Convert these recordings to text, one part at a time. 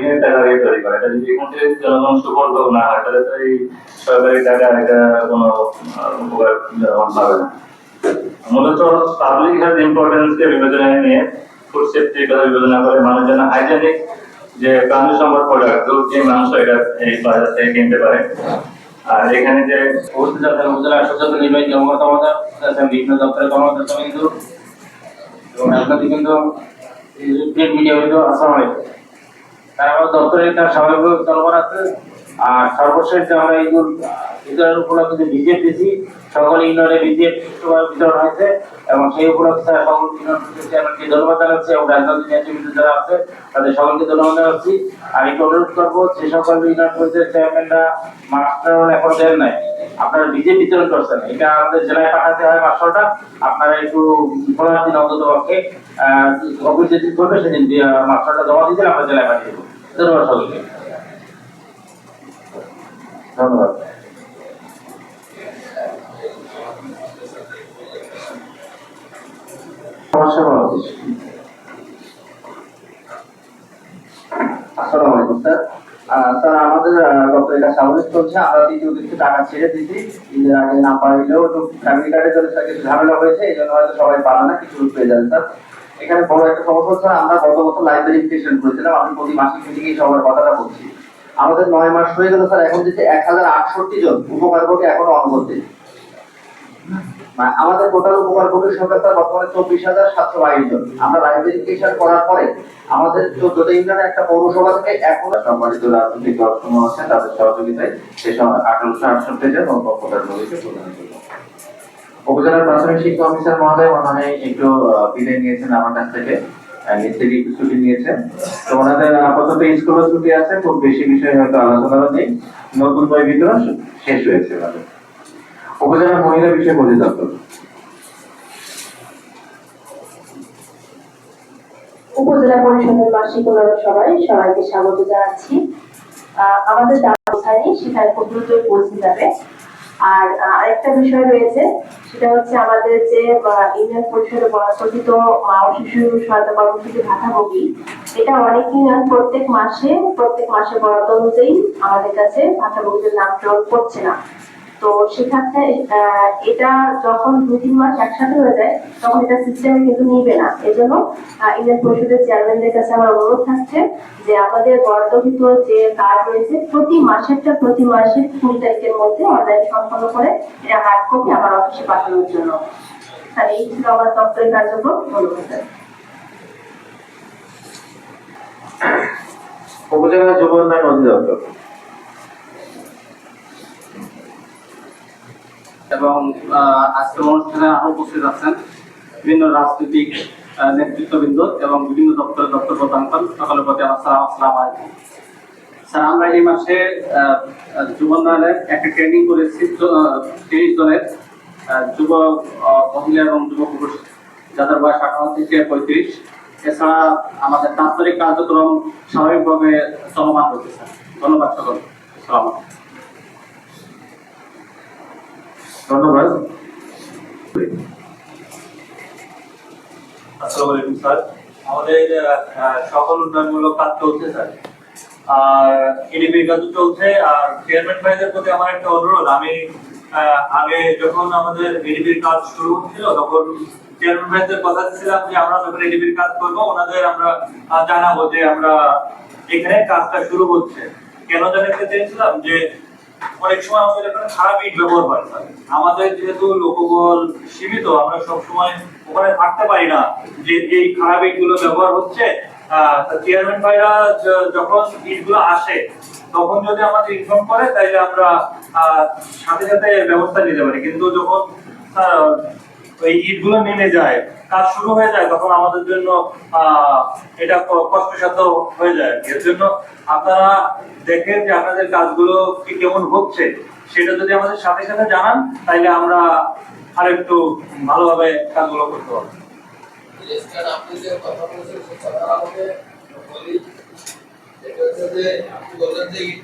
Billion টাকা দিয়ে তৈরি করে। এটা যদি এখন থেকে জনগণ সুফল না হয় তাহলে তো এই সরকারি টাকা এটা কোনো উপকার পাবে না। মূলত পাবলিক হেলথ ইম্পর্টেন্সকে বিবেচনায় নিয়ে ফুড সেফটির কথা বিবেচনা করে মানুষ যেন হাইজেনিক যে প্রাণী সম্পদ প্রোডাক্ট দুধ ডিম মাংস এটা এই বাজার থেকে কিনতে পারে। আর এখানে যে উপজেলা সচেতন নির্বাহী কর্মকর্তা মহোদয় বিভিন্ন দপ্তরের কর্মকর্তা কিন্তু এবং আপনাদের কিন্তু প্রিন্ট মিডিয়া কিন্তু আসা হয় তার আমার দপ্তরে তার স্বাভাবিক চলমান আছে। আর সর্বশেষ যে আমরা এই বিতরণ উপলক্ষে ভিজিট দিয়েছি সকল ইউনিয়নে ভিজিট বিতরণ হয়েছে এবং সেই উপলক্ষে সকল চেয়ারম্যানকে ধন্যবাদ জানাচ্ছি এবং রাজনৈতিক নেতৃবৃন্দ যারা আছে তাদের সকলকে ধন্যবাদ জানাচ্ছি। আর একটু অনুরোধ করবো যে সকল ইউনিয়ন পরিষদের চেয়ারম্যানরা মাস্টার এখন দেন নাই আপনারা ভিজিট বিতরণ করছেন এটা আমাদের জেলায় পাঠাতে হয় মাস্টারটা আপনারা একটু 15 দিন অন্তত পক্ষে অফিস যেদিন করবে সেদিন মাস্টারটা জমা দিতে আমরা জেলায় পাঠিয়ে দেবো। ধন্যবাদ সকলকে। ধন্যবাদ। আসসালামু আলাইকুম স্যার। স্যার আমাদের ডক্টর এটা স্বাভাবিক চলছে। আমরা তৃতীয় কিস্তি টাকা ছেড়ে দিচ্ছি ঈদের আগে না পাইলেও একটু ফ্যামিলি কার্ডের জন্য স্যার কিছু ঝামেলা হয়েছে এই জন্য হয়তো সবাই পারে না কিছু পেয়ে যাবে স্যার। এখানে বড় একটা সমস্যা হচ্ছে আমরা গত বছর লাইভ ভেরিফিকেশন করেছিলাম আমি প্রতি মাসিক মিটিংয়ে সবার কথাটা বলছি আমাদের 9 মাস হয়ে গেল স্যার এখন দিচ্ছে 1068 জন উপকারভোগী এখনো অনুপস্থিত। আমাদের টোটাল উপকারভোগীর সংখ্যা স্যার বর্তমানে 24,722 জন। আমরা লাইভ ভেরিফিকেশন করার পরে আমাদের 14টা ইউনিয়নে একটা পৌরসভা থেকে এখনো সম্মানিত রাজনৈতিক দলসমূহ আছে তাদের সহযোগিতায় সেই সময় 1868 জন উপকারভোগীকে প্রদান করলো। উপজেলার প্রাথমিক শিক্ষা অফিসার মহোদয় মনে হয় একটু বিদায় নিয়েছেন আমার কাছ থেকে নিজ থেকে একটু ছুটি নিয়েছেন। তো ওনাদের আপাতত স্কুলে ছুটি আছে খুব বেশি বিষয় হয়তো আলোচনা নেই নতুন বই বিতরণ শেষ হয়েছে। উপজেলা মহিলা বিষয় অধিদপ্তর উপজেলা পরিষদের বার্ষিক উন্নয়ন সবাইকে স্বাগত জানাচ্ছি। আমাদের দাবি সেখানে খুব দ্রুতই পৌঁছে যাবে। আর আরেকটা বিষয় রয়েছে সেটা হচ্ছে আমাদের যে ইউনিয়ন পরিষদে প্রকৃত মা ও শিশু সহায়তা কর্মসূচি ভাতাভোগী এটা অনেক ইউনিয়ন প্রত্যেক মাসে বরাদ্দ অনুযায়ী আমাদের কাছে ভাতাভোগীদের নাম প্রেরণ করছে না। তো সেক্ষেত্রে এটা যখন 2-3 মাস একসাথে হয়ে যায় তখন এটা সিস্টেমে কিন্তু নিবে না। এজন্য ইউনিয়ন পরিষদের চেয়ারম্যানদের কাছে আমার অনুরোধ থাকছে যে আমাদের বরাদ্দকৃত যে কার্ড রয়েছে প্রতি মাসের 20 তারিখের মধ্যে অনলাইন সম্পন্ন করে এটা হার্ড কপি আমার অফিসে পাঠানোর জন্য। আর এই ছিল আমার দপ্তরের কার্যক্রম। ধন্যবাদ। উপজেলা যুব উন্নয়ন অধিদপ্তর এবং আজকের অনুষ্ঠানে আরো উপস্থিত আছেন বিভিন্ন রাজনৈতিক নেতৃত্ববৃন্দ এবং বিভিন্ন দপ্তর প্রধানগণ সকলের প্রতি আমার সালাম। আসসালামু আলাইকুম স্যার। আমরা এই মাসে যুব উন্নয়নের একটা ট্রেনিং করেছি 30 জনের যুব মহিলা এবং যুব পুরুষ যাদের বয়স 18 থেকে 35। এছাড়া আমাদের দাপ্তরিক কার্যক্রম স্বাভাবিকভাবে চলমান হচ্ছে স্যার। ধন্যবাদ সকল। সালাম। ধন্যবাদ। আসসালামু আলাইকুম স্যার। আমাদের সকল উন্নয়নমূলক কাজ চলছে স্যার আর এডিপির কাজ চলছে। আর চেয়ারম্যান ভাইদের প্রতি আমার একটা অনুরোধ আমি আগে যখন আমাদের এডিপির কাজ শুরু হচ্ছিল তখন চেয়ারম্যান ভাইদের কথা দিয়েছিলাম যে আমরা যখন এডিপির কাজ করবো ওনাদের আমরা জানাবো যে আমরা এখানে কাজটা শুরু হচ্ছে। কেন জানাতে চেয়েছিলাম যে অনেক সময় আমাদের এখানে খারাপ ইট ব্যবহার হয় স্যার। আমাদের যেহেতু লোকবল সীমিত আমরা সবসময় ওখানে থাকতে পারি না যে এই খারাপ ইট গুলো ব্যবহার হচ্ছে। চেয়ারম্যান ভাইরা যখন ইটগুলো আসে তখন যদি আমাদের ইনফর্ম করে তাইলে আমরা সাথে সাথে ব্যবস্থা নিতে পারি। কিন্তু যখন এই ইটগুলো নেমে যায় কাজ শুরু হয়ে যায় তখন আমাদের জন্য এটা কষ্টসাধ্য হয়ে যায়। এর জন্য আপনারা দেখেন যে আপনাদের কাজগুলো কি কেমন হচ্ছে সেটা যদি আমাদের সাথে সাথে জানান তাইলে আমরা আরেকটু ভালোভাবে কাজগুলো করতে পারবো। আপনি যে কথা বলেছেন সে কথা আমাকে বলি এটা হচ্ছে যে আপনি বললেন যে ইট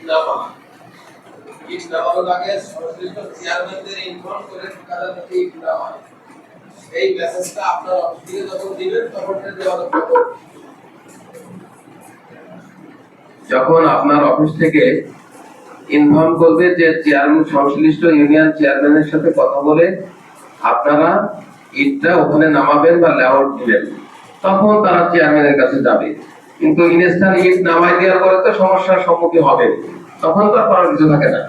নামানোর আগে সংশ্লিষ্ট চেয়ারম্যানদের ইনফর্ম করে কাজের মধ্যে ইট না হয় এই মেসেজটা আপনার অফিসে যখন দিবেন তখন দেওয়া হবে। যখন আপনার অফিস থেকে ইনফর্ম করবে যে চেয়ারম্যান সংশ্লিষ্ট ইউনিয়ন চেয়ারম্যানের সাথে কথা বলে আপনারা ইটটা ওখানে নামাবেন বা লেআউট দিবেন, তখন তারা চেয়ারম্যানের কাছে যাবে। কিন্তু ইনস্ট্যান্ট ইট নামাই দেওয়ার পরে তো সমস্যার সম্মুখীন হবে, তখন তো আর করার কিছু থাকে না।